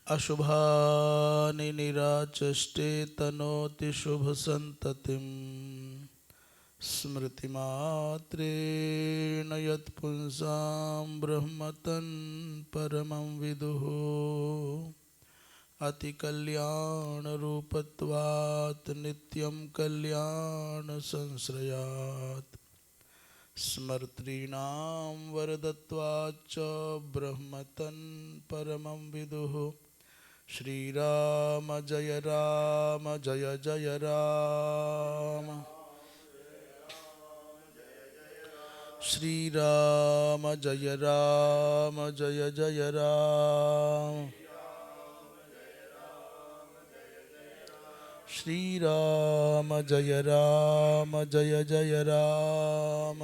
अशुभानि निराचष्टे तनोति शुभसन्ततिं स्मृतिमात्रेण यत्पुंसां ब्रह्मतन् परमं विदुः अतिकल्याणरूपत्वात् नित्यं कल्याणसंश्रयात् स्मर्तॄणां वरदत्वाच्च ब्रह्मतन् परमं विदुः श्रीराम जय जय राम श्रीराम जय जय राम श्रीराम जय जय राम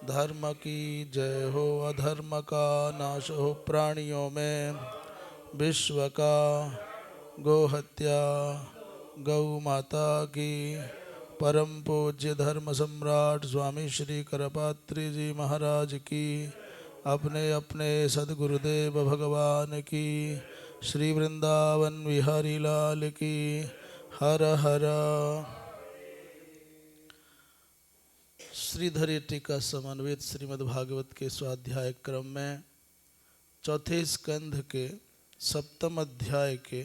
धर्म की जय हो अधर्म का नाश हो प्राणियों में विश्व का गोहत्या गौ माता की परम पूज्य धर्म सम्राट स्वामी श्री करपात्री जी महाराज की अपने अपने सद्गुरुदेव भगवान की श्री वृंदावन विहारी लाल की हर हर। श्रीधरी टीका समन्वित श्रीमद्भागवत के स्वाध्याय क्रम में चौथे स्कंध के सप्तम अध्याय के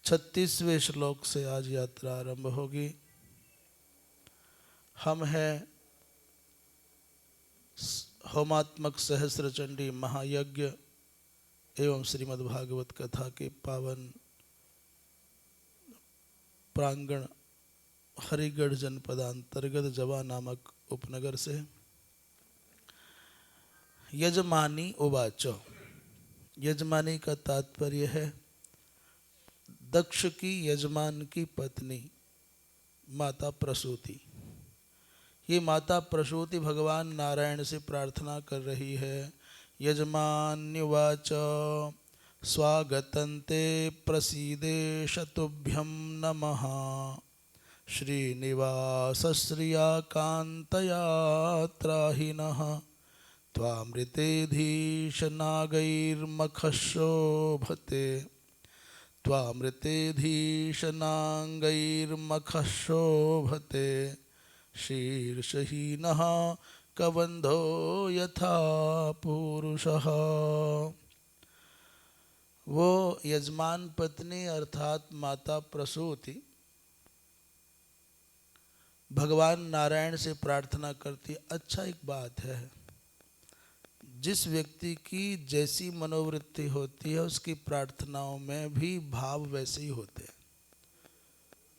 36वें श्लोक से आज यात्रा आरंभ होगी। हम हैं होमात्मक सहस्र चंडी महायज्ञ एवं श्रीमद्भागवत कथा के पावन प्रांगण हरिगढ़ जनपदांतर्गत जवा नामक उपनगर से। यजमानी उवाच, यजमानी का तात्पर्य है दक्ष की यजमान की पत्नी माता प्रसूति। ये माता प्रसूति भगवान नारायण से प्रार्थना कर रही है। यजमान्युवाच स्वागतन्ते प्रसीदेश तुभ्यं नमः श्रीनिवासश्रियाकान्तया त्राहिनः त्वामृतेधीश नागैर्मखशोभते त्वामृतेधीश नागैर्मखशोभते शीर्षहीनः कबन्धो यथा पुरुषः। वो यजमान पत्नी अर्थात माता प्रसूति भगवान नारायण से प्रार्थना करती। अच्छा, एक बात है, जिस व्यक्ति की जैसी मनोवृत्ति होती है उसकी प्रार्थनाओं में भी भाव वैसे ही होते हैं।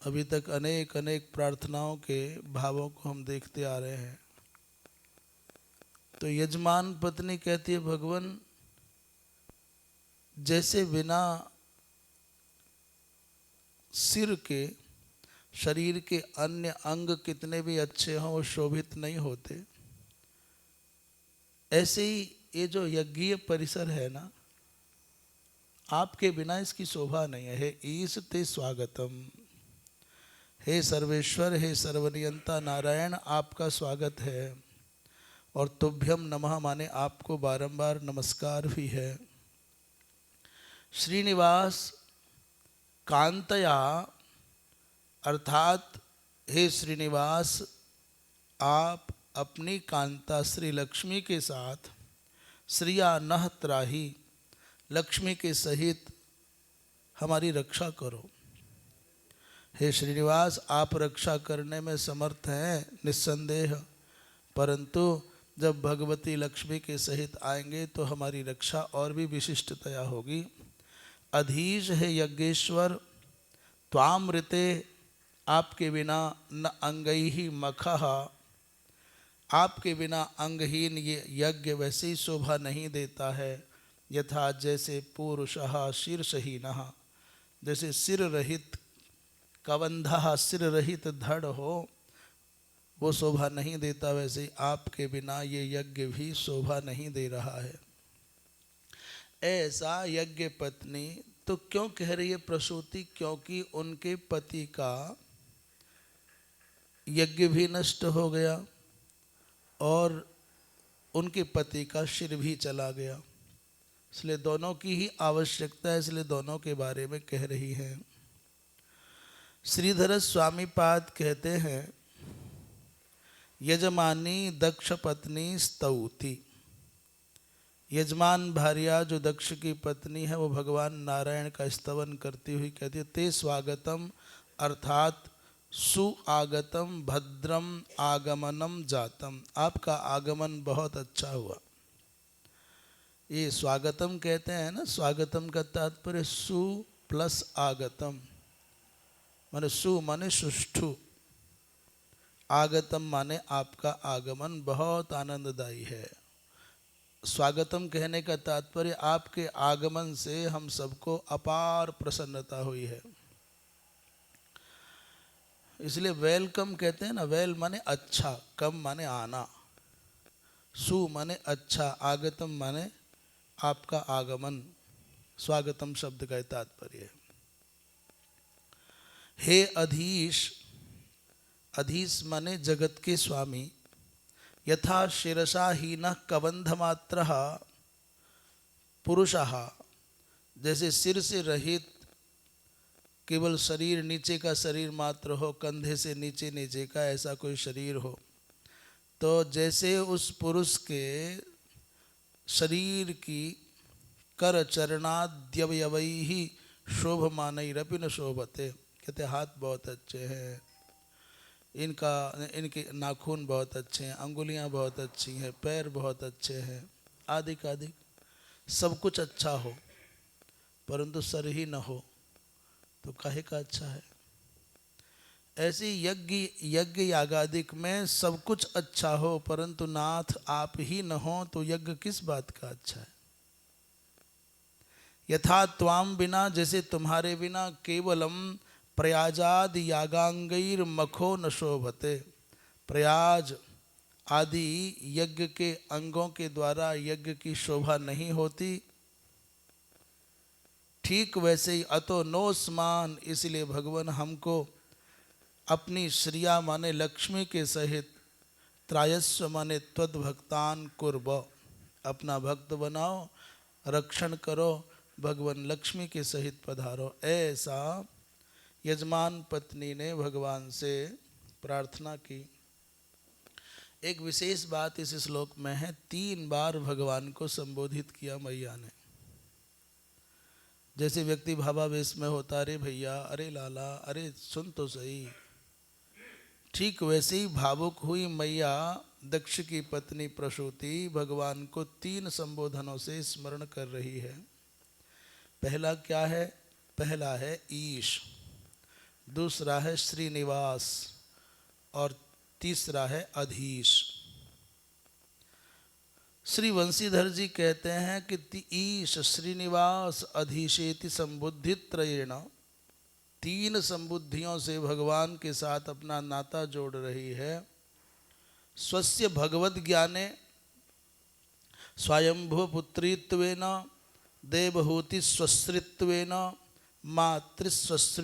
अभी तक अनेक अनेक प्रार्थनाओं के भावों को हम देखते आ रहे हैं। तो यजमान पत्नी कहती है भगवान जैसे बिना सिर के शरीर के अन्य अंग कितने भी अच्छे हों वो शोभित नहीं होते, ऐसे ही ये जो यज्ञीय परिसर है ना, आपके बिना इसकी शोभा नहीं है। हे ईश ते स्वागतम, हे सर्वेश्वर, हे सर्वनियंता नारायण, आपका स्वागत है। और तुभ्यम नमः माने आपको बारंबार नमस्कार भी है। श्रीनिवास कांतया अर्थात हे श्रीनिवास, आप अपनी कांता श्री लक्ष्मी के साथ श्रिया नह त्राही, लक्ष्मी के सहित हमारी रक्षा करो। हे श्रीनिवास, आप रक्षा करने में समर्थ हैं निस्संदेह, परंतु जब भगवती लक्ष्मी के सहित आएंगे तो हमारी रक्षा और भी विशिष्टतया होगी। अधीश है यज्ञेश्वर, त्वामृते, आपके बिना न अंगई ही मखः, आपके बिना अंगहीन ये यज्ञ वैसे ही शोभा नहीं देता है। यथा जैसे पुरुषः शीर्षहीनः, जैसे सिर रहित कबंधः, सिर रहित धड़ हो वो शोभा नहीं देता, वैसे ही आपके बिना ये यज्ञ भी शोभा नहीं दे रहा है। ऐसा यज्ञ पत्नी तो क्यों कह रही है प्रसूति? क्योंकि उनके पति का यज्ञ भी नष्ट हो गया और उनके पति का शिर भी चला गया। इसलिए दोनों की ही आवश्यकता है, इसलिए दोनों के बारे में कह रही हैं। श्रीधर स्वामी पाद कहते हैं, यजमानी दक्ष पत्नी स्तौति। यजमान भार्या जो दक्ष की पत्नी है वो भगवान नारायण का स्तवन करती हुई कहती है, ते स्वागतम अर्थात सुआगतम भद्रम आगमनम जातम, आपका आगमन बहुत अच्छा हुआ। ये स्वागतम कहते हैं ना, स्वागतम का तात्पर्य सु प्लस आगतम, माने सु माने सुष्ठु, आगतम माने आपका आगमन बहुत आनंददायी है। स्वागतम कहने का तात्पर्य आपके आगमन से हम सबको अपार प्रसन्नता हुई है। इसलिए वेलकम कहते हैं ना, वेल माने अच्छा, कम माने आना, सु माने अच्छा, आगतम माने आपका आगमन, स्वागतम शब्द का तात्पर्य है। हे अधीश, अधीश माने जगत के स्वामी, यथा शिरसा हीनः कबंधमात्रः पुरुषः, जैसे सिर से रहित केवल शरीर, नीचे का शरीर मात्र हो, कंधे से नीचे नीचे का ऐसा कोई शरीर हो, तो जैसे उस पुरुष के शरीर की कर चरणाद्यवयवैहि शोभमानैरपि न शोभते, कहते हाथ बहुत अच्छे हैं, इनके नाखून बहुत अच्छे हैं, अंगुलियां बहुत अच्छी हैं, पैर बहुत अच्छे हैं, आदि आदि सब कुछ अच्छा हो, परंतु सर ही न हो तो काहे का अच्छा है। ऐसे यज्ञ यागादिक में सब कुछ अच्छा हो, परंतु नाथ आप ही न हो तो यज्ञ किस बात का अच्छा है। यथा त्वाम बिना, जैसे तुम्हारे बिना केवलम प्रयाजाद यागांगैर मखो न शोभते, प्रयाज आदि यज्ञ के अंगों के द्वारा यज्ञ की शोभा नहीं होती, ठीक वैसे ही अतो नो स्मान, इसलिए भगवान हमको अपनी श्रिया माने लक्ष्मी के सहित, त्रायस्व माने त्वद भक्तान कुर्ब, अपना भक्त बनाओ, रक्षण करो, भगवान लक्ष्मी के सहित पधारो। ऐसा यजमान पत्नी ने भगवान से प्रार्थना की। एक विशेष बात इस श्लोक में है, 3 बार भगवान को संबोधित किया मैया ने। जैसे व्यक्ति भावावेश में होता, अरे भैया, अरे लाला, अरे सुन तो सही, ठीक वैसे ही भावुक हुई मैया दक्ष की पत्नी प्रसूति भगवान को 3 संबोधनों से स्मरण कर रही है। पहला क्या है? पहला है ईश, दूसरा है श्रीनिवास और तीसरा है अधीश। श्री वंशीधर जी कहते हैं कि ईश श्रीनिवास अधीशेति संबुद्धित्रयेण, 3 संबुद्धियों से भगवान के साथ अपना नाता जोड़ रही है। स्वस्य भगवद ज्ञाने स्वयंभुव पुत्रीत्वेन देवहूति स्वश्रित्वेन मातृस्वश्रित्वात्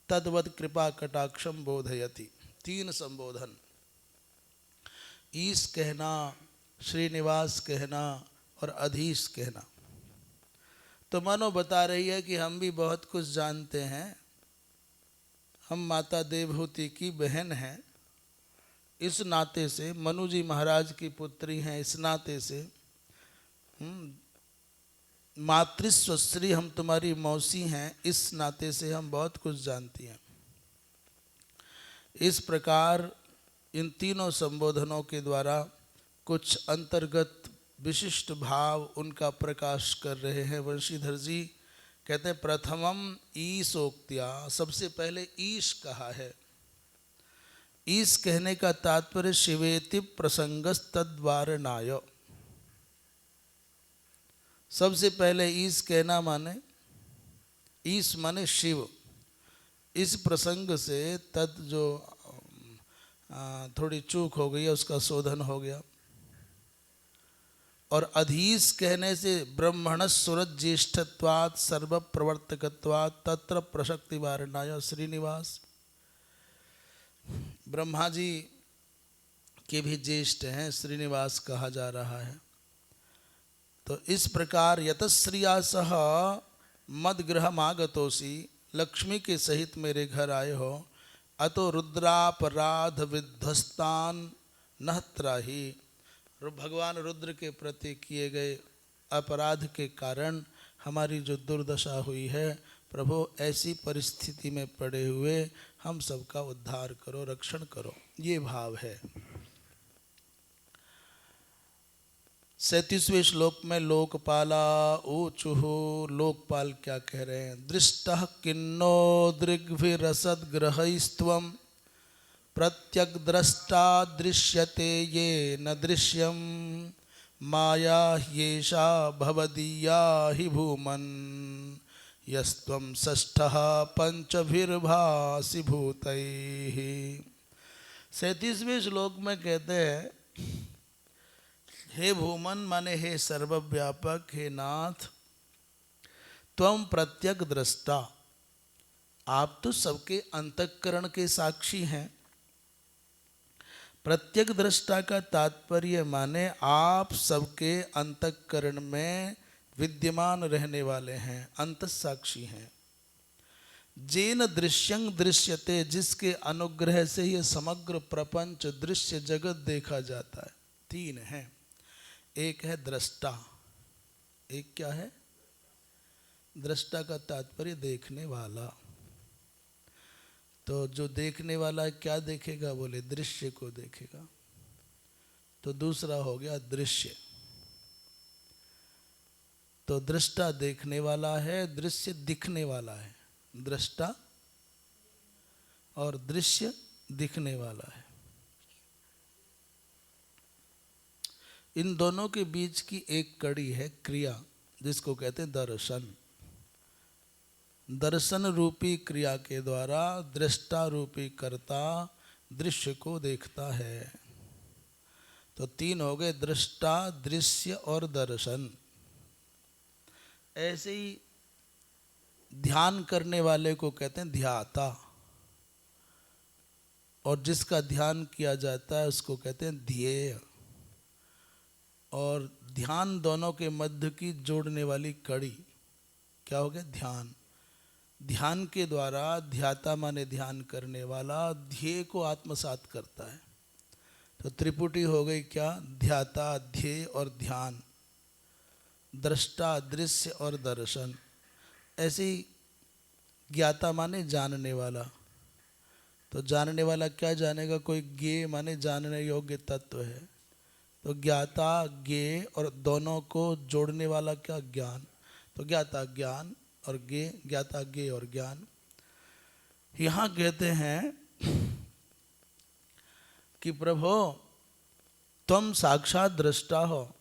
तद्वद कृपा कटाक्षम बोधयति। 3 संबोधन, ईश कहना, श्रीनिवास कहना और अधीश कहना, तो मानो बता रही है कि हम भी बहुत कुछ जानते हैं, हम माता देवहूति की बहन हैं, इस नाते से मनु जी महाराज की पुत्री हैं, इस नाते से मातृस्वश्री, हम तुम्हारी मौसी हैं, इस नाते से हम बहुत कुछ जानती हैं। इस प्रकार इन 3 संबोधनों के द्वारा कुछ अंतर्गत विशिष्ट भाव उनका प्रकाश कर रहे हैं वंशीधर जी। कहते हैं प्रथमम ईशोक्त्या, सबसे पहले ईश कहा है। ईश कहने का तात्पर्य शिवेति प्रसंगस तद्वारणाय, सबसे पहले ईश कहना माने, ईश माने शिव, इस प्रसंग से तद जो थोड़ी चूक हो गई है उसका शोधन हो गया। और अधीश कहने से ब्रह्मण सुरत ज्येष्ठत्वात् सर्व प्रवर्तकत्वात् तत्र प्रशक्ति वारणाय श्रीनिवास, ब्रह्मा जी के भी ज्येष्ठ हैं, श्रीनिवास कहा जा रहा है। तो इस प्रकार यतश्रिया सह मद्गृहमागतोषि, लक्ष्मी के सहित मेरे घर आए हो। अतो रुद्रापराध विध्वस्तान नः त्राहि, भगवान रुद्र के प्रति किए गए अपराध के कारण हमारी जो दुर्दशा हुई है, प्रभु ऐसी परिस्थिति में पड़े हुए हम सबका उद्धार करो, रक्षण करो, ये भाव है। 37वें श्लोक में लोकपाला ऊचुः, लोकपाल क्या कह रहे हैं? दृष्टः किन्नो दृग्भिरसद्ग्रहैस्त्वं, प्रत्यग्द्रष्टा दृश्यते ये न दृश्यं, माया ह्येषा भवदीया हि भूमन्, यस्त्वं षष्ठः पंचभिर्भासि भूतैः। 37वें श्लोक में कहते हैं, हे भूमन माने हे सर्वव्यापक, हे नाथ, त्वं प्रत्यग दृष्टा, आप तो सबके अंतःकरण के साक्षी हैं। प्रत्यग दृष्टा का तात्पर्य माने आप सबके अंतःकरण में विद्यमान रहने वाले हैं, अंतःसाक्षी हैं। जेन दृश्यं दृश्यते, जिसके अनुग्रह से ये समग्र प्रपंच दृश्य जगत देखा जाता है। 3 हैं, एक है दृष्टा, एक क्या है? दृष्टा का तात्पर्य देखने वाला। तो जो देखने वाला क्या देखेगा? बोले दृश्य को देखेगा। तो दूसरा हो गया दृश्य। तो दृष्टा देखने वाला है, दृश्य दिखने वाला है। दृष्टा और दृश्य दिखने वाला है। इन दोनों के बीच की एक कड़ी है क्रिया, जिसको कहते हैं दर्शन। दर्शन रूपी क्रिया के द्वारा दृष्टा रूपी कर्ता दृश्य को देखता है। तो 3 हो गए, दृष्टा, दृश्य और दर्शन। ऐसे ही ध्यान करने वाले को कहते हैं ध्याता, और जिसका ध्यान किया जाता है उसको कहते हैं ध्येय। और ध्यान दोनों के मध्य की जोड़ने वाली कड़ी क्या हो गया? ध्यान। ध्यान के द्वारा ध्याता माने ध्यान करने वाला ध्येय को आत्मसात करता है। तो त्रिपुटी हो गई क्या? ध्याता, ध्येय और ध्यान, दृष्टा, दृश्य और दर्शन। ऐसे ही ज्ञाता माने जानने वाला। तो जानने वाला क्या जानेगा? कोई ज्ञेय माने जानने योग्य तत्व है। तो ज्ञाता, ज्ञेय और दोनों को जोड़ने वाला क्या? ज्ञान। तो ज्ञाता ज्ञान और ज्ञेय, ज्ञाता ज्ञेय और ज्ञान। यहाँ कहते हैं कि प्रभु तुम साक्षात दृष्टा हो,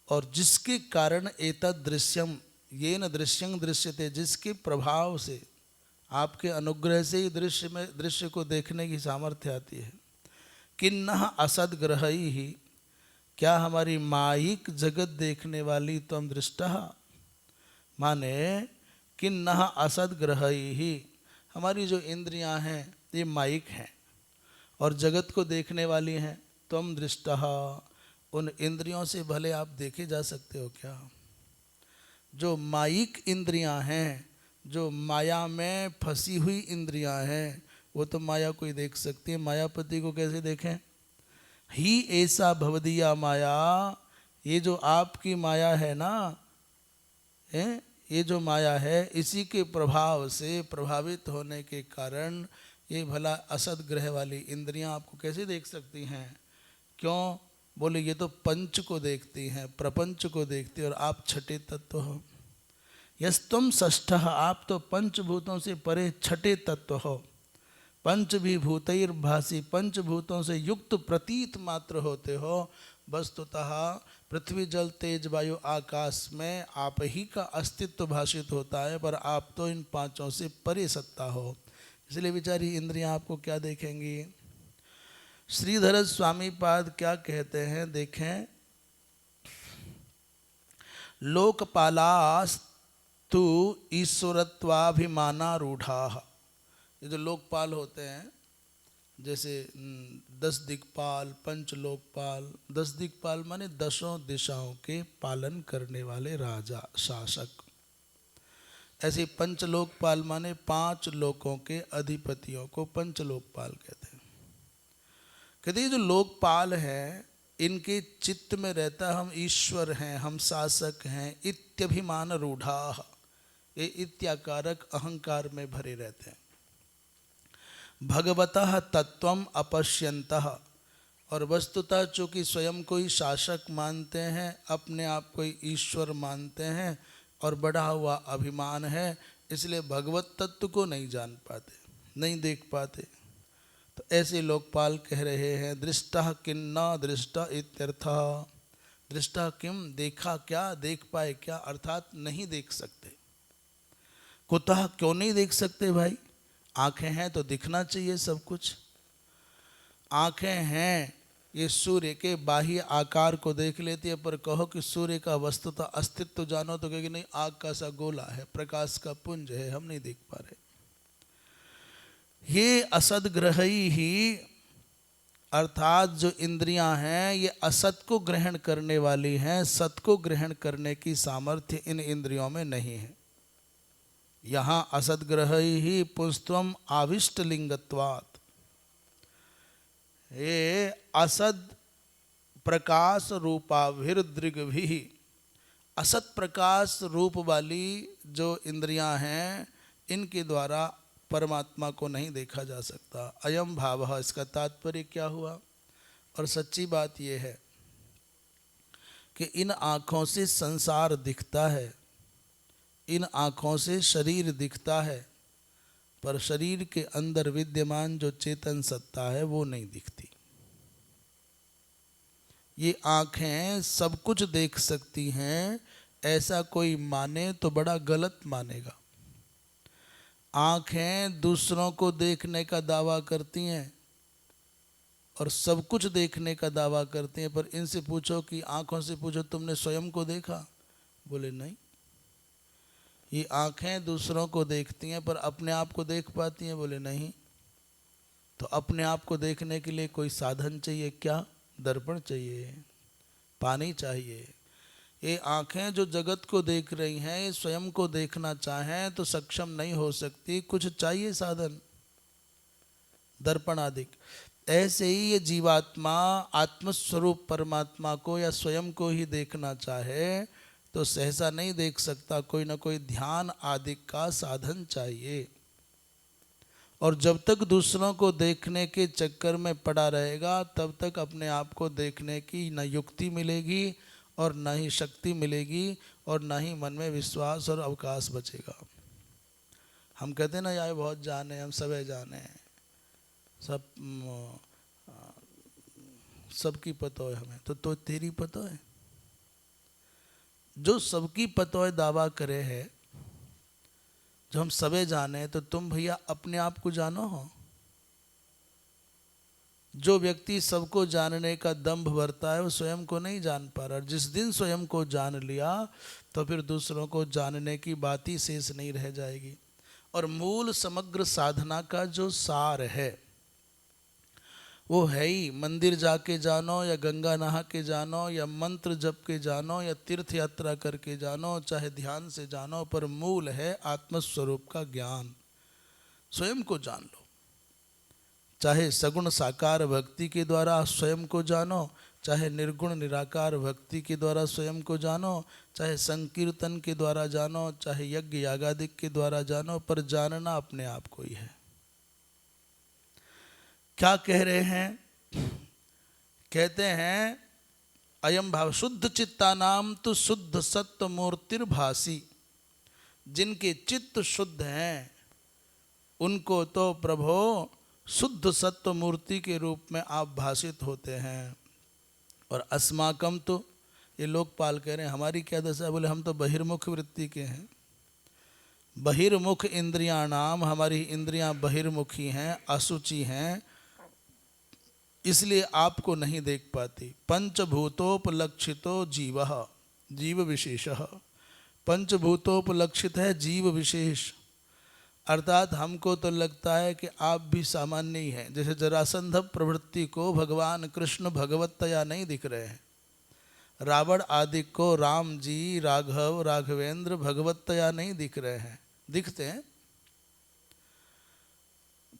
और जिसके कारण एतद् दृश्यम येन दृश्यं दृश्यते, जिसके प्रभाव से, आपके अनुग्रह से ही दृश्य को देखने की सामर्थ्य आती है। किन्नः असद्ग्रहैः, क्या हमारी मायिक जगत देखने वाली त्वं दृष्टः, माने किन्नः असद्ग्रहैः, हमारी जो इंद्रियां हैं ये मायिक हैं और जगत को देखने वाली हैं। त्वं दृष्टः, उन इंद्रियों से भले आप देखे जा सकते हो क्या? जो मायिक इंद्रियां हैं, जो माया में फंसी हुई इंद्रियां हैं, वो तो माया को ही देख सकती है। मायापति को कैसे देखें? ही ऐसा भवदीया माया, ये जो आपकी माया है ना, ये जो माया है, इसी के प्रभाव से प्रभावित होने के कारण ये भला असद ग्रह वाली इंद्रियां आपको कैसे देख सकती हैं? क्यों? बोले ये तो पंच को देखती हैं, प्रपंच को देखती है, और आप छठे तत्व हो। यस्तुम षष्ठः, आप तो पंचभूतों से परे छठे तत्व हो। पंचभिभूतैर्भासि, पंचभूतों से युक्त प्रतीत मात्र होते हो। वस्तुतः पृथ्वी जल तेज वायु आकाश में आप ही का अस्तित्व भाषित होता है, पर आप तो इन पांचों से परे सत्ता हो। इसलिए बेचारी इंद्रियां आपको क्या देखेंगी? श्रीधर स्वामी पाद क्या कहते हैं, देखें। लोकपालास्तु ईश्वरत्वाभिमानारूढ़ाः, ये जो लोकपाल होते हैं, जैसे 10 दिक्पाल, पंच लोकपाल। 10 दिक्पाल माने 10 दिशाओं के पालन करने वाले राजा, शासक। ऐसे पंच लोकपाल माने 5 लोकों के अधिपतियों को पंच लोकपाल कहते हैं। कहते हैं जो लोकपाल हैं इनके चित्त में रहता हम ईश्वर हैं, हम शासक हैं, इत्यभिमान रूढ़ा, ये इत्याकारक अहंकार में भरे रहते हैं। भगवतः तत्वम अपश्यन्तः, और वस्तुतः चूँकि स्वयं को ही शासक मानते हैं, अपने आप को ही ईश्वर मानते हैं और बढ़ा हुआ अभिमान है, इसलिए भगवत तत्व को नहीं जान पाते, नहीं देख पाते। तो ऐसे लोकपाल कह रहे हैं दृष्टा किन्ना दृष्टा इत्यर्थः। दृष्टा किम, देखा क्या, देख पाए क्या, अर्थात नहीं देख सकते। कुतः, क्यों नहीं देख सकते भाई? आंखें हैं तो दिखना चाहिए सब कुछ। आंखें हैं ये सूर्य के बाह्य आकार को देख लेती है, पर कहो कि सूर्य का वस्तुतः अस्तित्व जानो तो कहेगी नहीं, आग का सा गोला है, प्रकाश का पुंज है, हम नहीं देख पा रहे। ये असदग्रही ही, अर्थात जो इंद्रियां हैं ये असत को ग्रहण करने वाली हैं, सत को ग्रहण करने की सामर्थ्य इन इंद्रियों में नहीं है। यहाँ असदग्रही ही पुंस्त्वम आविष्ट लिंगत्वात्, ये असद प्रकाश रूपाभिर्दृग्भि, असत प्रकाश रूप वाली जो इंद्रियां हैं इनके द्वारा परमात्मा को नहीं देखा जा सकता। अयम भावः, इसका तात्पर्य क्या हुआ? और सच्ची बात यह है कि इन आँखों से संसार दिखता है, इन आँखों से शरीर दिखता है, पर शरीर के अंदर विद्यमान जो चेतन सत्ता है वो नहीं दिखती। ये आँखें सब कुछ देख सकती हैं, ऐसा कोई माने तो बड़ा गलत मानेगा। आँखें दूसरों को देखने का दावा करती हैं और सब कुछ देखने का दावा करती हैं, पर इनसे पूछो कि आँखों से पूछो तुमने स्वयं को देखा? बोले नहीं। ये आँखें दूसरों को देखती हैं पर अपने आप को देख पाती हैं? बोले नहीं। तो अपने आप को देखने के लिए कोई साधन चाहिए क्या? दर्पण चाहिए, पानी चाहिए। ये आँखें जो जगत को देख रही हैं, ये स्वयं को देखना चाहें तो सक्षम नहीं हो सकती, कुछ चाहिए साधन, दर्पण आदि। ऐसे ही ये जीवात्मा आत्मस्वरूप परमात्मा को या स्वयं को ही देखना चाहे तो सहसा नहीं देख सकता, कोई ना कोई ध्यान आदि का साधन चाहिए। और जब तक दूसरों को देखने के चक्कर में पड़ा रहेगा तब तक अपने आप को देखने की न युक्ति मिलेगी और न ही शक्ति मिलेगी और न ही मन में विश्वास और अवकाश बचेगा। हम कहते हैं ना यार बहुत जाने, हम सबे जाने हैं, सबकी पतो है हमें, तो तेरी पतो है? जो सबकी पतो है दावा करे है, जो हम सबे जाने, तो तुम भैया अपने आप को जानो हो। जो व्यक्ति सबको जानने का दंभ भरता है वो स्वयं को नहीं जान पा रहा। जिस दिन स्वयं को जान लिया तो फिर दूसरों को जानने की बात ही शेष नहीं रह जाएगी। और मूल समग्र साधना का जो सार है वो है ही मंदिर जाके जानो या गंगा नहा के जानो या मंत्र जप के जानो या तीर्थ यात्रा करके जानो, चाहे ध्यान से जानो, पर मूल है आत्मस्वरूप का ज्ञान। स्वयं को जान लो, चाहे सगुण साकार भक्ति के द्वारा स्वयं को जानो, चाहे निर्गुण निराकार भक्ति के द्वारा स्वयं को जानो, चाहे संकीर्तन के द्वारा जानो, चाहे यज्ञ यागादिक के द्वारा जानो, पर जानना अपने आप को ही है। क्या कह रहे हैं? कहते हैं अयम भाव शुद्ध चित्तानाम तो शुद्ध सत्व मूर्तिर्भासी। जिनके चित्त शुद्ध हैं उनको तो प्रभो शुद्ध सत्व मूर्ति के रूप में आप भाषित होते हैं। और अस्माकम, तो ये लोकपाल कह रहे हैं हमारी क्या दशा है? बोले हम तो बहिर्मुख वृत्ति के हैं, बहिर्मुख इंद्रियाणाम, हमारी इंद्रियां बहिर्मुखी हैं, असुचि हैं, इसलिए आपको नहीं देख पाती। पंचभूतोपलक्षितो जीवः, जीव विशेषः, पंचभूतोपलक्षित है जीव विशेष। अर्थात हमको तो लगता है कि आप भी सामान्य ही हैं। जैसे जरासंध प्रवृत्ति को भगवान कृष्ण भगवतया नहीं दिख रहे हैं, रावण आदि को राम जी राघव राघवेंद्र भगवतया नहीं दिख रहे हैं, दिखते हैं।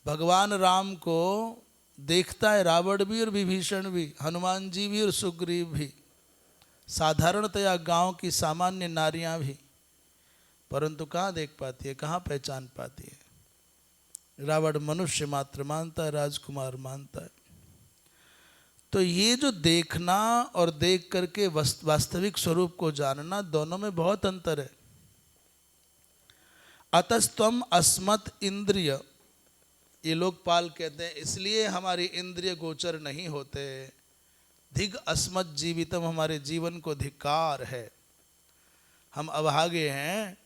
भगवान राम को देखता है रावण भी और विभीषण भी, हनुमान जी भी और सुग्रीव भी, साधारणतया गांव की सामान्य नारियां भी, परंतु कहाँ देख पाती है, कहाँ पहचान पाती है। रावण मनुष्य मात्र मानता है, राजकुमार मानता है। तो ये जो देखना और देख करके वास्तविक स्वरूप को जानना, दोनों में बहुत अंतर है। अतस्त्वम अस्मत् इंद्रिय, ये लोकपाल कहते हैं, इसलिए हमारी इंद्रिय गोचर नहीं होते। धिग अस्मत् जीवितम, हमारे जीवन को धिक्कार है, हम अभागे हैं,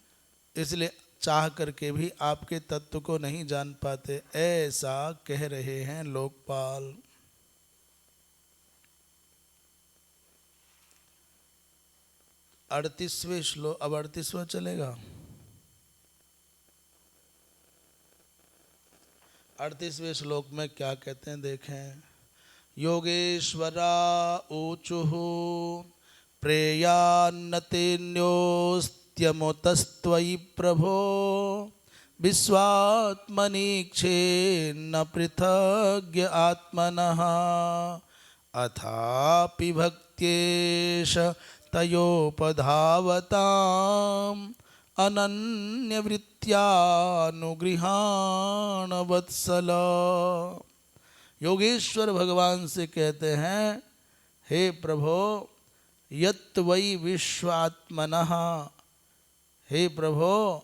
इसलिए चाह करके भी आपके तत्व को नहीं जान पाते, ऐसा कह रहे हैं लोकपाल। 38वें श्लोक, अब 38वां चलेगा। 38वें श्लोक में क्या कहते हैं देखें। योगेश्वरा ऊचुः प्रेयान्नतेन्योस्त्यमुतस्त्वयि प्रभो विश्वात्मनीक्षेन्न पृथग्य आत्मनः अथापि भक्त्येष तयोपधावताम् अनन्यवृत्त्यानुगृहाण वत्सल। योगेश्वर भगवान से कहते हैं, हे प्रभो, यत् वै विश्वात्मनः, हे प्रभो,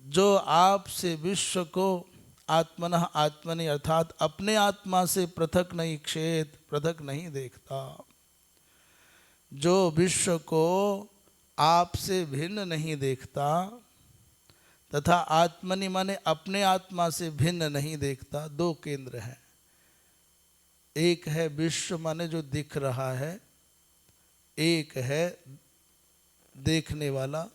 जो आपसे विश्व को आत्मनः आत्मनि अर्थात अपने आत्मा से पृथक नहीं क्षेत, पृथक नहीं देखता, जो विश्व को आपसे भिन्न नहीं देखता, तथा आत्मनि माने अपने आत्मा से भिन्न नहीं देखता। दो केंद्र हैं, एक है विश्व माने जो दिख रहा है, एक है देखने वाला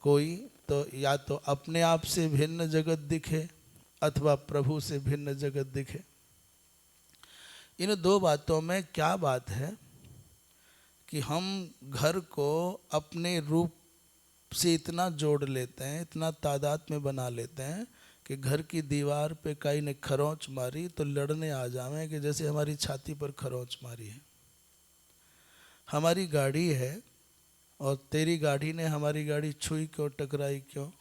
कोई। तो या तो अपने आप से भिन्न जगत दिखे अथवा प्रभु से भिन्न जगत दिखे। इन दो बातों में क्या बात है कि हम घर को अपने रूप से इतना जोड़ लेते हैं, इतना तादाद में बना लेते हैं कि घर की दीवार पे कहीं ने खरोंच मारी तो लड़ने आ जावे कि जैसे हमारी छाती पर खरोंच मारी है। हमारी गाड़ी है और तेरी गाड़ी ने हमारी गाड़ी छुई क्यों, टकराई क्यों?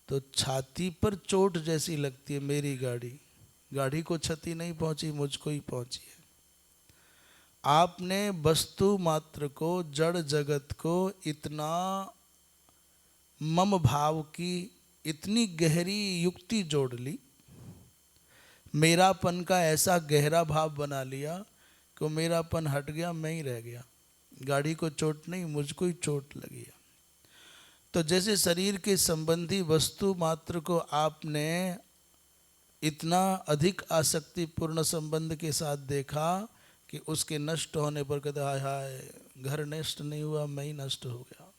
तो छाती पर चोट जैसी लगती है मेरी गाड़ी, गाड़ी को क्षति नहीं पहुंची, मुझको ही पहुंची है। आपने वस्तु मात्र को, जड़ जगत को इतना मम भाव की इतनी गहरी युक्ति जोड़ ली, मेरापन का ऐसा गहरा भाव बना लिया कि मेरापन हट गया, मैं ही रह गया। गाड़ी को चोट नहीं, मुझको ही चोट लगी। तो जैसे शरीर के संबंधी वस्तु मात्र को आपने इतना अधिक आसक्तिपूर्ण संबंध के साथ देखा कि उसके नष्ट होने पर कहते हाय हाय, घर नष्ट नहीं हुआ, मैं ही नष्ट हो गया।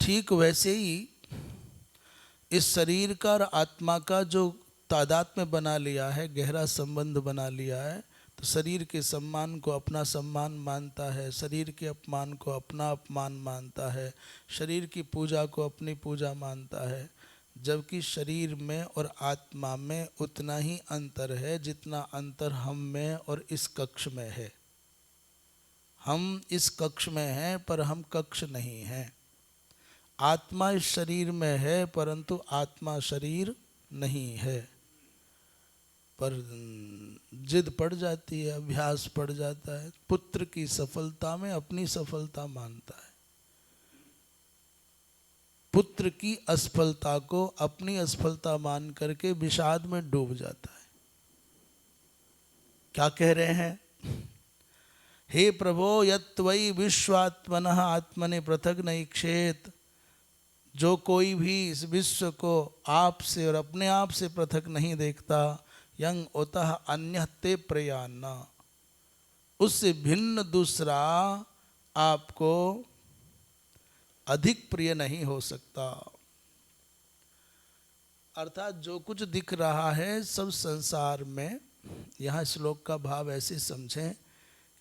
ठीक वैसे ही इस शरीर का और आत्मा का जो तादात्म्य बना लिया है, गहरा संबंध बना लिया है, तो शरीर के सम्मान को अपना सम्मान मानता है, शरीर के अपमान को अपना अपमान मानता है, शरीर की पूजा को अपनी पूजा मानता है। जबकि शरीर में और आत्मा में उतना ही अंतर है जितना अंतर हम में और इस कक्ष में है। हम इस कक्ष में हैं पर हम कक्ष नहीं हैं। आत्मा इस शरीर में है परंतु आत्मा शरीर नहीं है। पर जिद पड़ जाती है, अभ्यास पड़ जाता है। पुत्र की सफलता में अपनी सफलता मानता है, पुत्र की असफलता को अपनी असफलता मान करके विषाद में डूब जाता है। क्या कह रहे हैं? हे प्रभो, यत् वै विश्वात्मनः आत्मने पृथक नैक्षेत, जो कोई भी इस विश्व को आप से और अपने आप से पृथक नहीं देखता, यंग उतः अन्यः ते प्रयान्ना, उससे भिन्न दूसरा आपको अधिक प्रिय नहीं हो सकता। अर्थात जो कुछ दिख रहा है सब संसार में, यहाँ श्लोक का भाव ऐसे समझें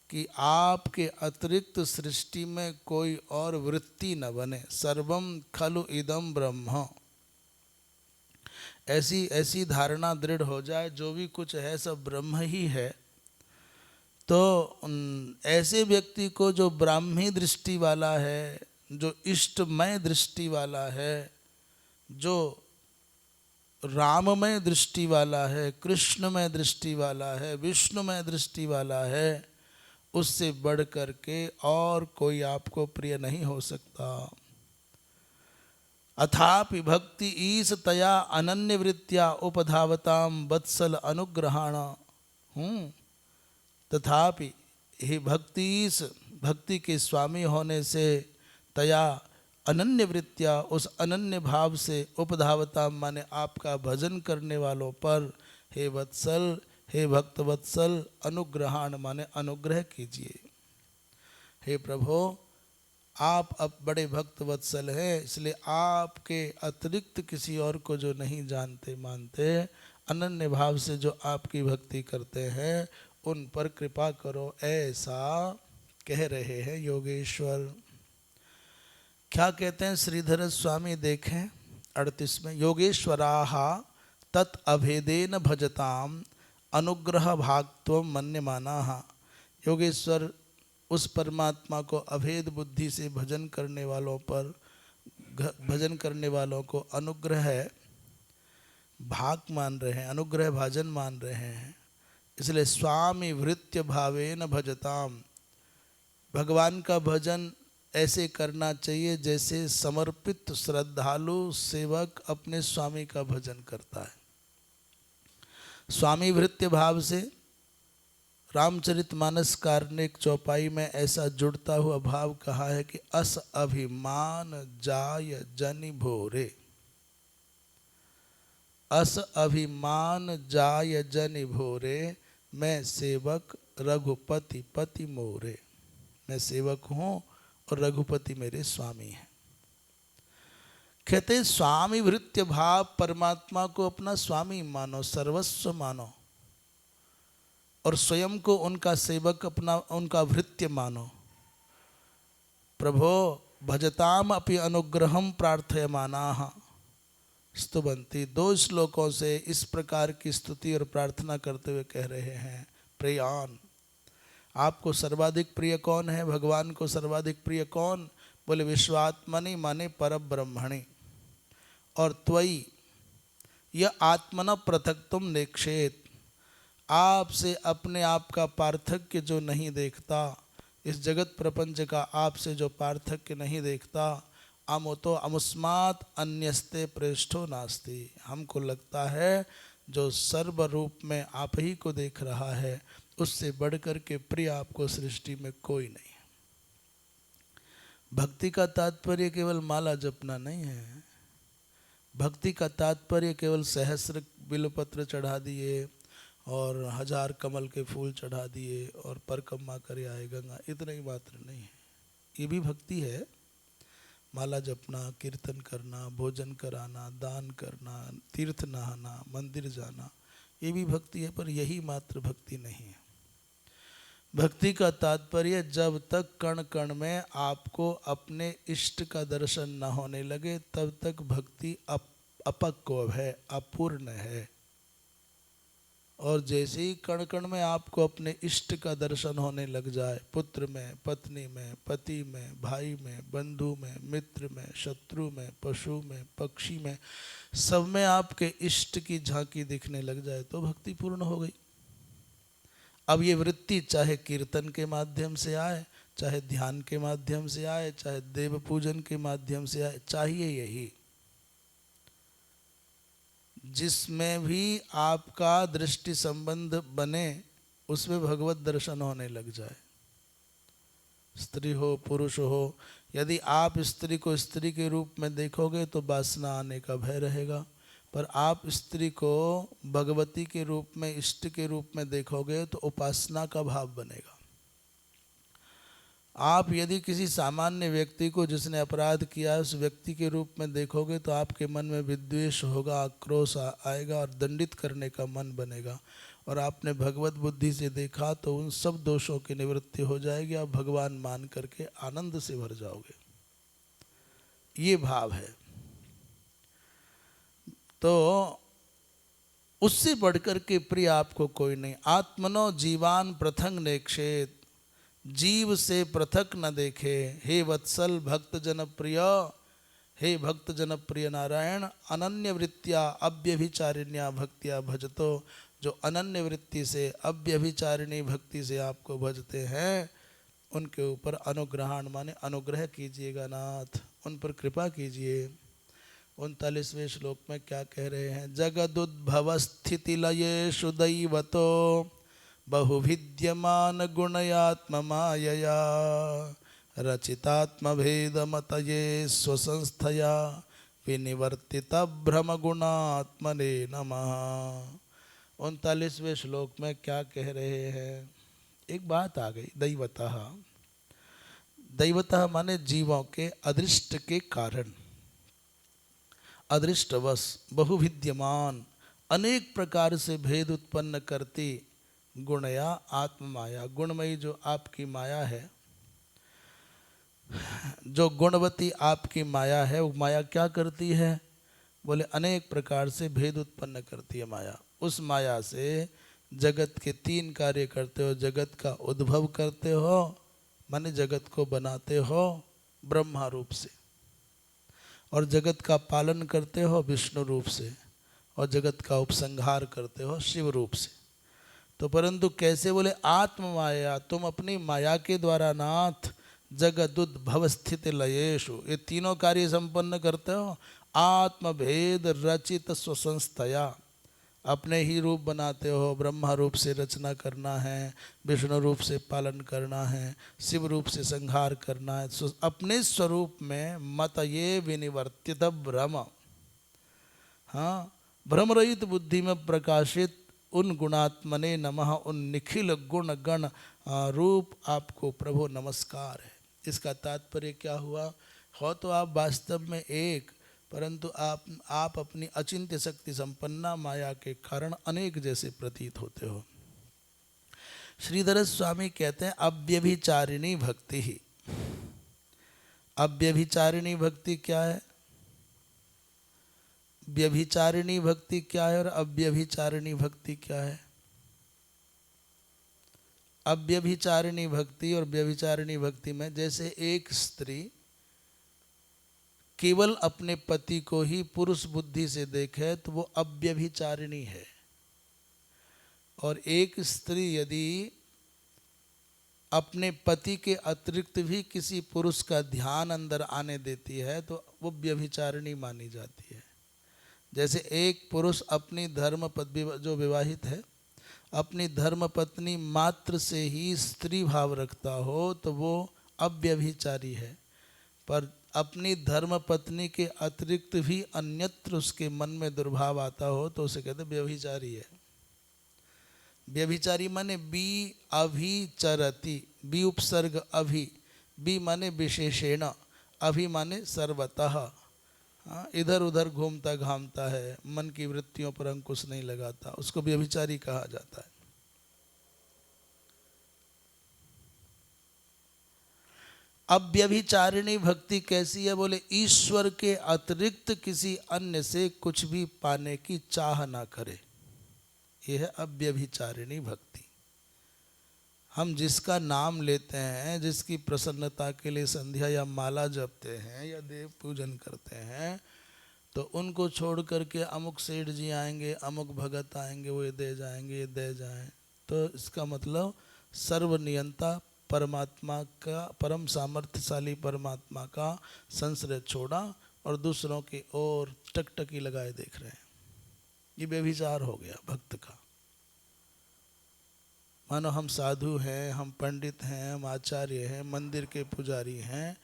कि आपके अतिरिक्त सृष्टि में कोई और वृत्ति न बने। सर्वम खलु इदम ब्रह्म, ऐसी ऐसी धारणा दृढ़ हो जाए जो भी कुछ है सब ब्रह्म ही है। तो ऐसे व्यक्ति को जो ब्राह्मी दृष्टि वाला है, जो इष्टमय दृष्टि वाला है, जो राममय दृष्टि वाला है, कृष्णमय दृष्टि वाला है, विष्णुमय दृष्टि वाला है, उससे बढ़ कर के और कोई आपको प्रिय नहीं हो सकता। अथापि भक्ति ईश तया अनन्य वृत्त्या उपधावताम वत्सल अनुग्रहाण। तथापि हे भक्तिश, भक्ति के स्वामी होने से, तया अनन्य वृत्तिया, उस अनन्य भाव से, उपधावता माने आपका भजन करने वालों पर, हे वत्सल, हे भक्त वत्सल, अनुग्रहाण माने अनुग्रह कीजिए। हे प्रभु, आप अब बड़े भक्त वत्सल हैं, इसलिए आपके अतिरिक्त किसी और को जो नहीं जानते मानते, अनन्य भाव से जो आपकी भक्ति करते हैं, उन पर कृपा करो, ऐसा कह रहे हैं योगेश्वर। क्या कहते हैं श्रीधर स्वामी, देखें 38 में, योगेश्वराः तत् अभेदेन भजताम अनुग्रह भागत्व मन्यमानाः। योगेश्वर उस परमात्मा को अभेद बुद्धि से भजन करने वालों पर, भजन करने वालों को अनुग्रह भाग मान रहे हैं, अनुग्रह भाजन मान रहे हैं। इसलिए स्वामी वृत्य भावेन भजताम, भगवान का भजन ऐसे करना चाहिए जैसे समर्पित श्रद्धालु सेवक अपने स्वामी का भजन करता है। स्वामी वृत्य भाव से रामचरितमानस कार्णिक चौपाई में ऐसा जुड़ता हुआ भाव कहा है कि अस अभिमान जाय जनि भोरे, अस अभिमान जाय जनि भोरे, मैं सेवक रघुपति पति मोरे। मैं सेवक हूँ और रघुपति मेरे स्वामी हैं। कहते स्वामी वृत्य भाव, परमात्मा को अपना स्वामी मानो, सर्वस्व मानो, और स्वयं को उनका सेवक, अपना उनका भृत्य मानो। प्रभो भजताम अपि अनुग्रहम प्रार्थयमानाः स्तुवन्ति। 2 श्लोकों से इस प्रकार की स्तुति और प्रार्थना करते हुए कह रहे हैं, प्रियान, आपको सर्वाधिक प्रिय कौन है? भगवान को सर्वाधिक प्रिय कौन? बोले विश्वात्मनि माने पर ब्रह्मणि, और त्वयि यह आत्मन पृथक तुम निक्षेत, आपसे अपने आप का पार्थक्य जो नहीं देखता, इस जगत प्रपंच का आपसे जो पार्थक्य नहीं देखता, अमुतो अमुस्मात् अन्यस्ते प्रेष्ठो नास्ति। हमको लगता है जो सर्व रूप में आप ही को देख रहा है, उससे बढ़कर के प्रिय आपको सृष्टि में कोई नहीं। भक्ति का तात्पर्य केवल माला जपना नहीं है। भक्ति का तात्पर्य केवल सहस्र बिल्वपत्र चढ़ा दिए और 1000 कमल के फूल चढ़ा दिए और परिक्रमा करे आए गंगा, इतना ही मात्र नहीं है। ये भी भक्ति है, माला जपना, कीर्तन करना, भोजन कराना, दान करना, तीर्थ नहाना, मंदिर जाना, ये भी भक्ति है, पर यही मात्र भक्ति नहीं है। भक्ति का तात्पर्य जब तक कण कण में आपको अपने इष्ट का दर्शन न होने लगे, तब तक भक्ति अपक्व है, अपूर्ण है। और जैसे ही कण कण में आपको अपने इष्ट का दर्शन होने लग जाए, पुत्र में, पत्नी में, पति में, भाई में, बंधु में, मित्र में, शत्रु में, पशु में, पक्षी में, सब में आपके इष्ट की झांकी दिखने लग जाए, तो भक्ति पूर्ण हो गई। अब ये वृत्ति चाहे कीर्तन के माध्यम से आए, चाहे ध्यान के माध्यम से आए, चाहे देव पूजन के माध्यम से आए, चाहिए यही, जिसमें भी आपका दृष्टि संबंध बने उसमें भगवत दर्शन होने लग जाए। स्त्री हो पुरुष हो, यदि आप स्त्री को स्त्री के रूप में देखोगे तो वासना आने का भय रहेगा, पर आप स्त्री को भगवती के रूप में, इष्ट के रूप में देखोगे तो उपासना का भाव बनेगा। आप यदि किसी सामान्य व्यक्ति को जिसने अपराध किया है उस व्यक्ति के रूप में देखोगे तो आपके मन में विद्वेष होगा, आक्रोश आएगा और दंडित करने का मन बनेगा। और आपने भगवत बुद्धि से देखा तो उन सब दोषों की निवृत्ति हो जाएगी, आप भगवान मान करके आनंद से भर जाओगे। ये भाव है। तो उससे बढ़कर के प्रिय आपको कोई नहीं। आत्मनो जीवान पृथंग नेक्षेत, जीव से पृथक न देखे। हे वत्सल भक्त जन प्रिय, हे भक्त जन प्रिय नारायण, अनन्य वृत्तिया अव्यभिचारिण्या भक्तिया भजतो। जो अनन्य वृत्ति से अव्यभिचारिणी भक्ति से आपको भजते हैं उनके ऊपर अनुग्रहण माने अनुग्रह कीजिएगा नाथ, उन पर कृपा कीजिए। 39वें श्लोक में क्या कह रहे हैं? जगदुद्भव स्थिति लयेषु दैवतो बहुविद्यमान गुणयात्म मायया रचितात्म भेदमतये स्वसंस्थया विनिवर्तित भ्रम गुणात्मने नमः। 39वें श्लोक में क्या कह रहे हैं? एक बात आ गई, दैवतः। दैवतः माने जीवों के अदृष्ट के कारण, अदृष्टवश, बहुविद्यमान, अनेक प्रकार से भेद उत्पन्न करती, गुणया आत्म माया, गुणमयी जो आपकी माया है, जो गुणवती आपकी माया है, वो माया क्या करती है? बोले अनेक प्रकार से भेद उत्पन्न करती है माया। उस माया से जगत के 3 कार्य करते हो। जगत का उद्भव करते हो माने जगत को बनाते हो ब्रह्मा रूप से, और जगत का पालन करते हो विष्णु रूप से, और जगत का उपसंहार करते हो शिव रूप से। तो परंतु कैसे? बोले आत्म माया, तुम अपनी माया के द्वारा नाथ जगदुद्भव स्थित लयेषु, ये तीनों कार्य संपन्न करते हो। आत्म भेद रचित स्वसंस्थया, अपने ही रूप बनाते हो। ब्रह्मा रूप से रचना करना है, विष्णु रूप से पालन करना है, शिव रूप से संहार करना है। अपने स्वरूप में मत ये विनिवर्तित भ्रम, हाँ, भ्रम रहित बुद्धि में प्रकाशित उन गुणात्मने नमः, उन निखिल गुण गण रूप आपको प्रभु नमस्कार है। इसका तात्पर्य क्या हुआ? हो तो आप वास्तव में एक, परंतु आप अपनी अचिंत्य शक्ति संपन्ना माया के कारण अनेक जैसे प्रतीत होते हो। श्रीधर स्वामी कहते हैं अव्यभिचारिणी भक्ति ही। अव्यभिचारिणी भक्ति क्या है? व्यभिचारिणी भक्ति क्या है और अव्यभिचारिणी भक्ति क्या है? अव्यभिचारिणी भक्ति और व्यभिचारिणी भक्ति में, जैसे एक स्त्री केवल अपने पति को ही पुरुष बुद्धि से देखे तो वो अव्यभिचारिणी है, और एक स्त्री यदि अपने पति के अतिरिक्त भी किसी पुरुष का ध्यान अंदर आने देती है तो वो व्यभिचारिणी मानी जाती है। जैसे एक पुरुष अपनी धर्म पत्नी जो विवाहित है, अपनी धर्म पत्नी मात्र से ही स्त्री भाव रखता हो तो वो अव्यभिचारी है, पर अपनी धर्म पत्नी के अतिरिक्त भी अन्यत्र उसके मन में दुर्भाव आता हो तो उसे कहते व्यभिचारी है। व्यभिचारी माने बी अभिचरति, बी उपसर्ग अभि, बी माने विशेषेण, अभि माने सर्वतः। हाँ, इधर उधर घूमता घामता है, मन की वृत्तियों पर अंकुश नहीं लगाता, उसको व्यभिचारी कहा जाता है। अव्यभिचारिणी भक्ति कैसी है? बोले ईश्वर के अतिरिक्त किसी अन्य से कुछ भी पाने की चाह ना करे, यह है अव्यभिचारिणी भक्ति। हम जिसका नाम लेते हैं, जिसकी प्रसन्नता के लिए संध्या या माला जपते हैं या देव पूजन करते हैं, तो उनको छोड़ करके अमुक सेठ जी आएंगे, अमुक भगत आएंगे, वो ये दे जाएंगे, ये दे जाएं, तो इसका मतलब सर्वनियंता परमात्मा का, परम सामर्थ्यशाली परमात्मा का संश्रय छोड़ा और दूसरों की ओर टकटकी लगाए देख रहे हैं। ये व्यभिचार हो गया भक्त का। मानो हम साधु हैं, हम पंडित हैं, हम आचार्य हैं, मंदिर के पुजारी हैं,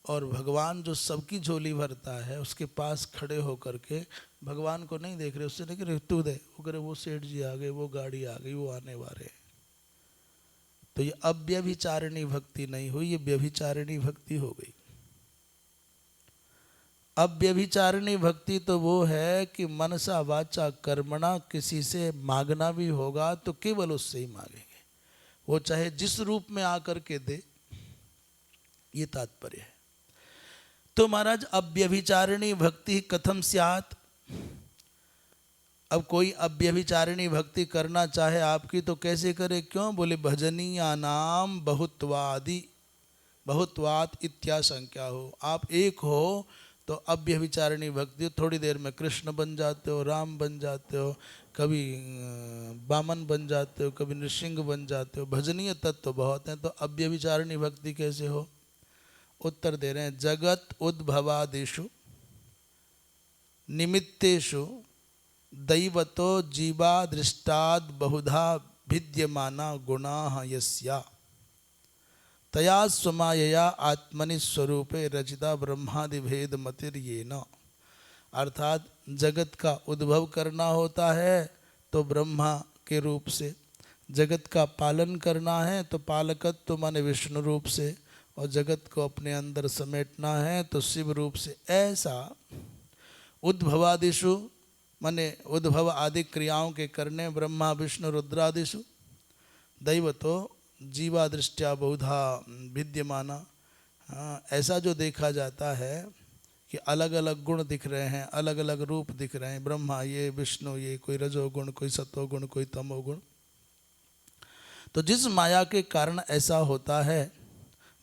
और भगवान जो सबकी झोली भरता है उसके पास खड़े होकर के भगवान को नहीं देख रहे, उससे नहीं कि तू दे, वो करे वो सेठ जी आ गए, वो गाड़ी आ गई, वो आने वाले। तो ये अव्यभिचारिणी भक्ति नहीं हुई, ये व्यभिचारिणी भक्ति हो गई। अव्यभिचारिणी भक्ति तो वो है कि मनसा वाचा कर्मणा किसी से मांगना भी होगा तो केवल उससे ही मांगेंगे, वो चाहे जिस रूप में आकर के दे, ये तात्पर्य है। तो महाराज अव्यभिचारिणी भक्ति कथम स्यात्। अब कोई अव्यभिचारिणी भक्ति करना चाहे आपकी तो कैसे करे, क्यों? बोले भजनीया नाम बहुत्वादि, बहुत्वात् इत्याशंका हो। आप एक हो तो अव्यभिचारिणी भक्ति, थोड़ी देर में कृष्ण बन जाते हो, राम बन जाते हो, कभी वामन बन जाते हो, कभी नृसिंह बन जाते हो, भजनीय तत्व बहुत हैं, तो अव्यभिचारिणी भक्ति कैसे हो? उत्तर दे रहे हैं, जगत उद्भवादिषु निमित्तेषु दैवतो जीवा दृष्टाद बहुधा भिद्यमाना गुणाः यस्या तया स्वमायया आत्मनि स्वरूपे रचिता ब्रह्मादि भेद मतिर्येन। अर्थात जगत का उद्भव करना होता है तो ब्रह्मा के रूप से, जगत का पालन करना है तो पालकत्व माने विष्णु रूप से, और जगत को अपने अंदर समेटना है तो शिव रूप से। ऐसा उद्भवादिषु माने उद्भव आदि क्रियाओं के करने, ब्रह्मा विष्णु रुद्रादिषु, दैवतो जीवा दृष्टिया बहुधा विद्यमाना। हाँ, ऐसा जो देखा जाता है कि अलग अलग गुण दिख रहे हैं, अलग अलग रूप दिख रहे हैं, ब्रह्मा ये, विष्णु ये, कोई रजोगुण, कोई सत्वगुण, कोई तमोगुण। तो जिस माया के कारण ऐसा होता है,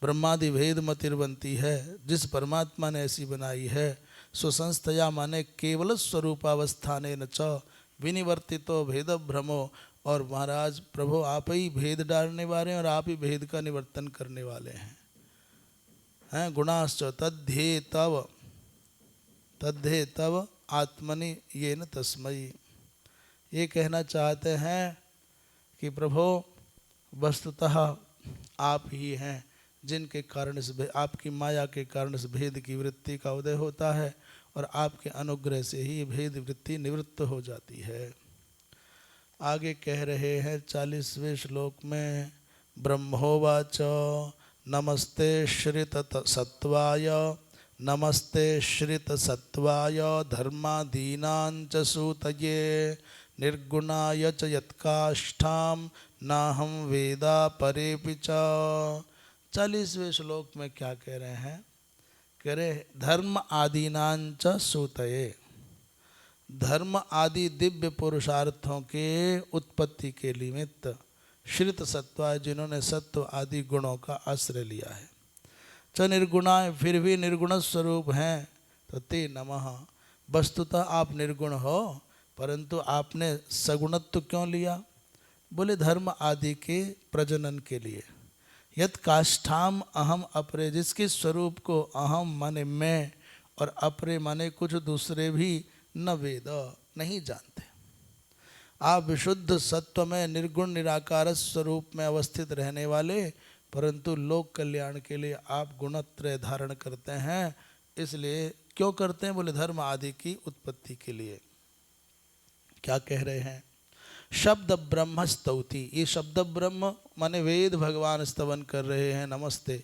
ब्रह्मादि भेद मतिर बनती है, जिस परमात्मा ने ऐसी बनाई है, स्वसंस्थया माने केवल स्वरूपावस्थाने न च विनिवर्तितो भेद भ्रमो। और महाराज प्रभु आप ही भेद डालने वाले हैं और आप ही भेद का निवर्तन करने वाले हैं। गुणाश्च तद्धे तव आत्मनि ये न तस्मयी। ये कहना चाहते हैं कि प्रभु वस्तुतः आप ही हैं जिनके कारण इस आपकी माया के कारण इस भेद की वृत्ति का उदय होता है, और आपके अनुग्रह से ही भेद वृत्ति निवृत्त हो जाती है। आगे कह रहे हैं 40वें श्लोक में, ब्रह्मोवाच नमस्ते श्रित सत्वाय, नमस्ते श्रित सत्वाय धर्मादीनांच सूतये निर्गुणाय च यत्काष्ठाम नाहं वेदा परेपि च। 40वें श्लोक में क्या कह रहे हैं? कह रहे धर्म आदीनांच सूतये, धर्म आदि दिव्य पुरुषार्थों के उत्पत्ति के निमित्त श्रित सत्वाय, जिन्होंने सत्व आदि गुणों का आश्रय लिया है, च निर्गुणाय, फिर भी निर्गुण स्वरूप हैं, तो ते नमः। वस्तुतः आप निर्गुण हो, परंतु आपने सगुणत्व क्यों लिया? बोले धर्म आदि के प्रजनन के लिए। यत काष्ठाम अहम अपरे, जिसके स्वरूप को अहम माने मैं और अपरे माने कुछ दूसरे भी न वेद नहीं जानते। आप विशुद्ध सत्व में निर्गुण निराकार स्वरूप में अवस्थित रहने वाले, परंतु लोक कल्याण के लिए आप गुणत्रय धारण करते हैं। इसलिए क्यों करते हैं? बोले धर्म आदि की उत्पत्ति के लिए। क्या कह रहे हैं? शब्द ब्रह्म स्तौति, ये शब्द ब्रह्म माने वेद भगवान स्तवन कर रहे हैं, नमस्ते।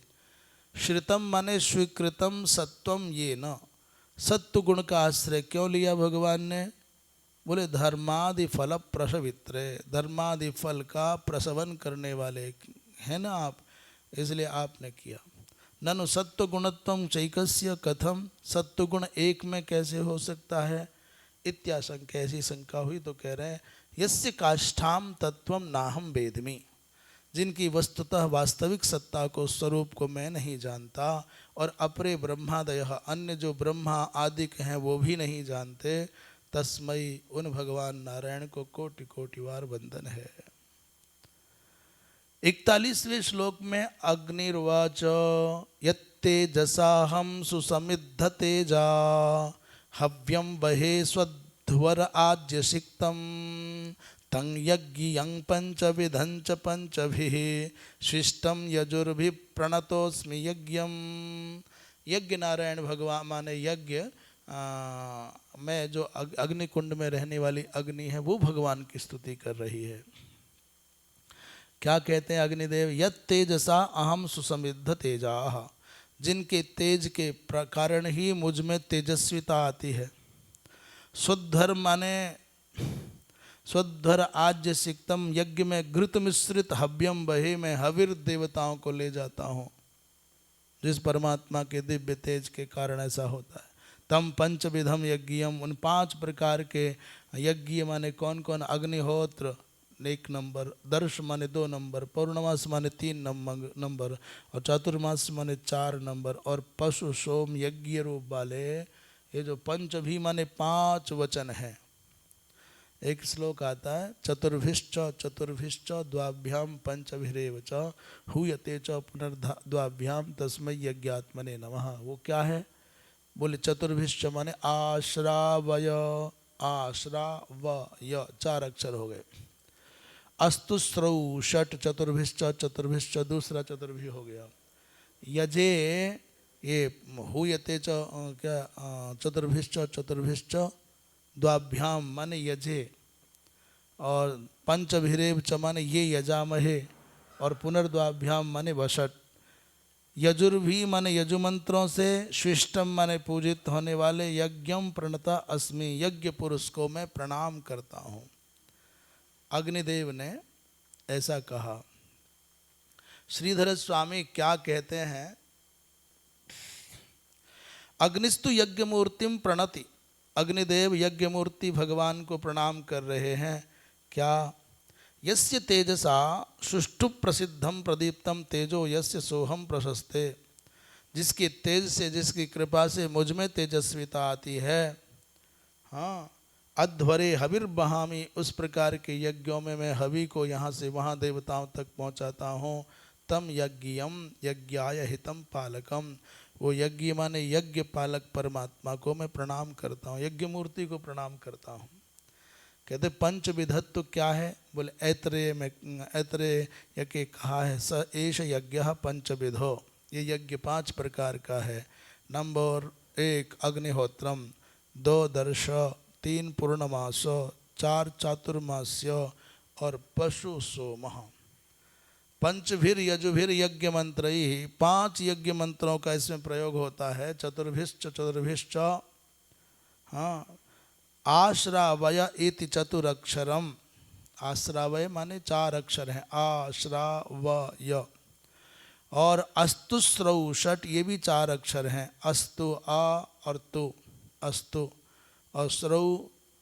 श्रितम माने स्वीकृतम सत्वम ये न, सत्व गुण का आश्रय क्यों लिया भगवान ने? बोले धर्मादि फल प्रसवित्रे, धर्मादि फल का प्रसवन करने वाले हैं ना आप, इसलिए आपने किया। ननु सत्व गुणत्वं चैकस्य कथम, सत्व गुण एक में कैसे हो सकता है? इत्याशंका, ऐसी शंका हुई तो कह रहे हैं यस्य काष्ठाम तत्वम नाहम वेदमी, जिनकी वस्तुतः वास्तविक सत्ता को, स्वरूप को मैं नहीं जानता, और अपरे ब्रह्मादयः, अन्य जो ब्रह्मा आदिक हैं वो भी नहीं जानते, तस्मयी, उन भगवान नारायण को कोटि कोटि बार वंदन है। 41वें श्लोक में अग्निर्वाच यत्तेजसाहं सुसमिद्ध तेजा हव्यं बहे स्वध्वर आज्यसिक्तं तं यज्ञं पंचविधं च पंचभिः शिष्टं यजुर्भिः प्रणतोस्मि यज्ञं। यज्ञ नारायण भगवान माने यज्ञ में जो अग्निकुंड में रहने वाली अग्नि है वो भगवान की स्तुति कर रही है। क्या कहते हैं अग्निदेव? यत तेजसा अहम सुसमृद्ध तेजाह, जिनके तेज के कारण ही मुझ में तेजस्विता आती है। शुद्धर माने स्वधर आज्य सिक्तम, यज्ञ में घृत मिश्रित हव्यम बहे, में हविर देवताओं को ले जाता हूँ। जिस परमात्मा के दिव्य तेज के कारण ऐसा होता है। तम पंचविधम यज्ञम, उन 5 प्रकार के यज्ञ माने कौन कौन? अग्निहोत्र 1 नंबर, दर्श माने 2 नंबर, पौर्णमास माने 3 नंबर, और चातुर्मास माने 4 नंबर, और पशु सोम यज्ञ रूप वाले ये जो पंच भी माने 5 वचन है। एक श्लोक आता है, चतुर्भिश्च चतुर्भिश्च द्वाभ्याम पंचभिरेव च हुयते च पुनर्द्वाभ्याम तस्मै यज्ञात्मने नमः। वो क्या है? बोले चतुर्भिश्च माने आश्रावय, आश्रावय 4 अक्षर हो गए। अस्तुस्रौ षट चतुर्भिश्च चतुर्भिश्च दूसरा चतुर्भि हो गया। यजे ये हुयते च क्या चतुर्भिश्च चतुर्भिश्च द्वाभ्याम माने यजे, और पंचभिरेव च माने ये यजामहे, और पुनर्द्वाभ्याम माने वषट। यजुर्भी माने यजुमंत्रों से, शिष्टम माने पूजित होने वाले, यज्ञम प्रणता अस्मि, यज्ञ पुरुष को मैं प्रणाम करता हूँ। अग्निदेव ने ऐसा कहा। श्रीधर स्वामी क्या कहते हैं? अग्निस्तु यज्ञ मूर्तिम प्रणति, अग्निदेव यज्ञ मूर्ति भगवान को प्रणाम कर रहे हैं। क्या? यस्य तेजसा सुष्ठु प्रसिद्धम प्रदीप्तम तेजो यस्य सोहम प्रशस्ते, जिसके तेज से, जिसकी कृपा से मुझ में तेजस्विता आती है। हाँ, अध्वरे हविर्बहामी, उस प्रकार के यज्ञों में मैं हवि को यहाँ से वहाँ देवताओं तक पहुँचाता हूँ। तम यज्ञयम यज्ञाय हितम पालकम, वो यज्ञ माने यज्ञ पालक परमात्मा को मैं प्रणाम करता हूँ, यज्ञ मूर्ति को प्रणाम करता हूँ। कहते पंचविधत्व क्या है? बोले ऐत्रेय में, ऐत्रेय यज्ञ कहा है, स एष यज्ञ पंचविधो, ये यज्ञ 5 प्रकार का है। नंबर 1 अग्निहोत्रम, 2 दर्श, 3 पूर्णमास, 4 चातुर्मास्य, और पशु सोमः। पंचभिर यजुभिर यज्ञ मंत्र, 5 यज्ञ मंत्रों का इसमें प्रयोग होता है। चतुर्भिश्च चतुर्भिश्च, हाँ, आश्रावय इति चतुरक्षरम, आश्रावय माने 4 अक्षर हैं, आश्रावय। और अस्तुस्रौ षट, ये भी 4 अक्षर हैं, अस्तु आ और तु, अस्तु, और स्रौ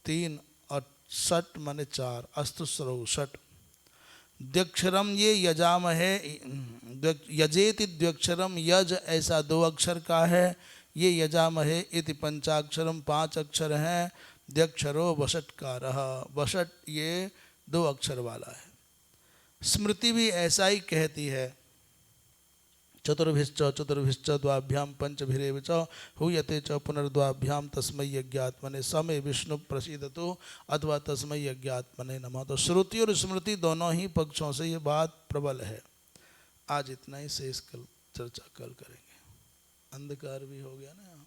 3 और षट माने 4, अस्तुस्रौ षट। द्व्यक्षरम ये यजामहे, यजेति द्व्यक्षरम, यज ऐसा 2 अक्षर का है, ये यजामहे इति पंचाक्षरम 5 अक्षर हैं। द्व्यक्षरो वषटकारः, वषट ये 2 अक्षर वाला है। स्मृति भी ऐसा ही कहती है, चतुर्भिश्च चतुर्भिश्च द्वाभ्याम पंचभिरेव च हुयते च पुनर्द्वाभ्याम तस्मै यज्ञात्मने समय विष्णु प्रसीदतु, अथवा तस्मै यज्ञात्मने नमः। तो श्रुति और स्मृति दोनों ही पक्षों से ये बात प्रबल है। आज इतना ही, शेष कल चर्चा कल करेंगे। अंधकार भी हो गया ना।